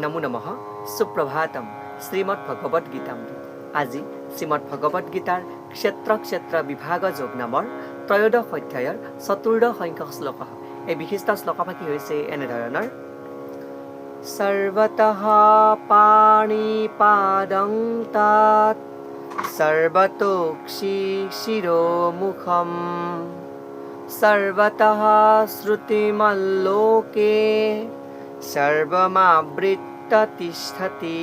নমো নমঃ সুপ্ৰভাতম শ্ৰীমদ্ভগবদ্গীতাম। আজি শ্ৰীমদ্ভগবদ্গীতাৰ ক্ষেত্ৰ বিভাগ যোগ নামৰ ত্ৰয়োদশ অধ্যায়ৰ চতুৰ্দশ সংখ্যক শ্লোক। এই বিশিষ্ট শ্লোকভাগী হৈছে এনেধৰণৰ: সৰ্বতঃ পাণিপাদং তাত সৰ্বতোক্ষি শিৰোমুখম সৰ্বতঃ শ্ৰুতিমল্লোকে সৰ্বমাবৃত্য তিষ্ঠতি।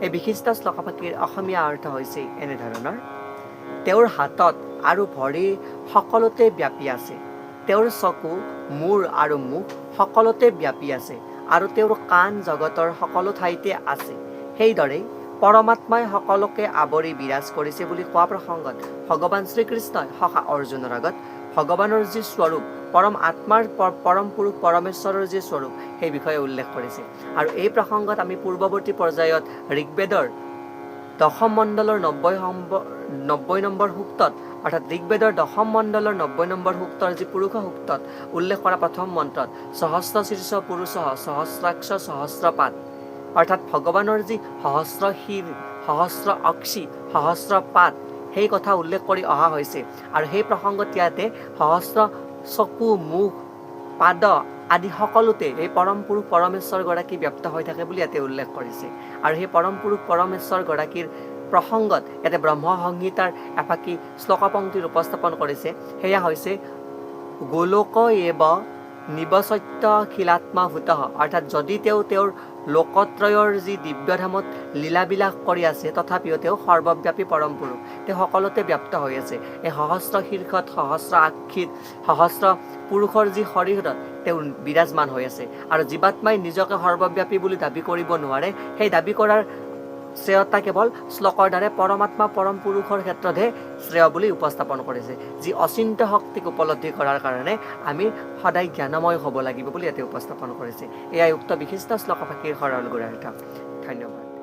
এই বিশিষ্ট শ্লোকভাগীৰ অসমীয়া অৰ্থ হৈছে এনেধৰণৰ: তেওঁৰ হাতত আৰু ভৰি সকলোতে ব্যাপী আছে, তেওঁৰ চকু, মূৰ আৰু মুখ সকলোতে ব্যাপী আছে আৰু তেওঁৰ কাণ জগতৰ সকলো ঠাইতে আছে। সেইদৰে পৰমাত্মাই সকলোকে আৱৰি বিৰাজ কৰিছে বুলি কোৱা প্ৰসংগত ভগৱান শ্ৰীকৃষ্ণই সখা অৰ্জুনৰ আগত ভগৱানৰ যি স্বৰূপ, পৰম আত্মাৰ পৰম পুৰুষ পৰমেশ্বৰৰ যি স্বৰূপ সেই বিষয়ে উল্লেখ কৰিছে। আৰু এই প্ৰসংগত আমি পূৰ্বৱৰ্তী পৰ্যায়ত ঋগ্বেদৰ দশম মণ্ডলৰ 90 নম্বৰ সূক্তত, অৰ্থাৎ ঋগ্বেদৰ দশম মণ্ডলৰ 90 নম্বৰ সূক্তৰ যি পুৰুষ সূক্তত উল্লেখ কৰা প্ৰথম মন্ত্ৰত সহস্ৰ শীৰ্ষ পুৰুষ সহস্ৰাক্ষ সহস্ৰপাত, অৰ্থাৎ ভগৱানৰ যি সহস্ৰ শিৰ, সহস্ৰ অক্ষি, সহস্ৰ পাত সেই কথা উল্লেখ কৰি অহা হৈছে। আৰু সেই প্ৰসংগত ইয়াতে সহস্ৰ চকু, মুখ, পাদ আদি সকলোতে এই পৰম পুৰুষ পৰমেশ্বৰগৰাকী ব্যক্ত হৈ থাকে বুলি ইয়াতে উল্লেখ কৰিছে। আৰু সেই পৰম পুৰুষ পৰমেশ্বৰগৰাকীৰ প্ৰসংগত ইয়াতে ব্ৰহ্ম সংহিতাৰ এফাকি শ্লোকপংক্তিৰ উপস্থাপন কৰিছে। সেয়া হৈছে গোলোক এব নিবসত্য খিলাত্মাভূতঃ, অৰ্থাৎ যদি তেওঁৰ লোকত্ৰয়ৰ যি দিব্যধামত লীলাবিলাস কৰি আছে তথাপিও তেওঁ সৰ্বব্যাপী পৰম পুৰুষ, তেওঁ সকলোতে ব্যপ্ত হৈ আছে। এই সহস্ৰ শীৰ্ষত, সহস্ৰ আক্ষিত, সহস্ৰ পুৰুষৰ যি শৰীৰত তেওঁ বিৰাজমান হৈ আছে। আৰু জীৱাত্মাই নিজকে সৰ্বব্যাপী বুলি দাবী কৰিব নোৱাৰে। সেই দাবী কৰাৰ শ্ৰেয়তা কেৱল শ্লোকৰ দ্বাৰা পৰমাত্মা পৰম পুৰুষৰ ক্ষেত্ৰতহে শ্ৰেয় বুলি উপস্থাপন কৰিছে, যি অচিন্ত শক্তিক উপলব্ধি কৰাৰ কাৰণে আমি সদায় জ্ঞানময় হ'ব লাগিব বুলি ইয়াতে উপস্থাপন কৰিছে। এয়াই উক্ত বিশিষ্ট শ্লোকভাগীৰ সৰল গুণাৰ্থ। ধন্যবাদ।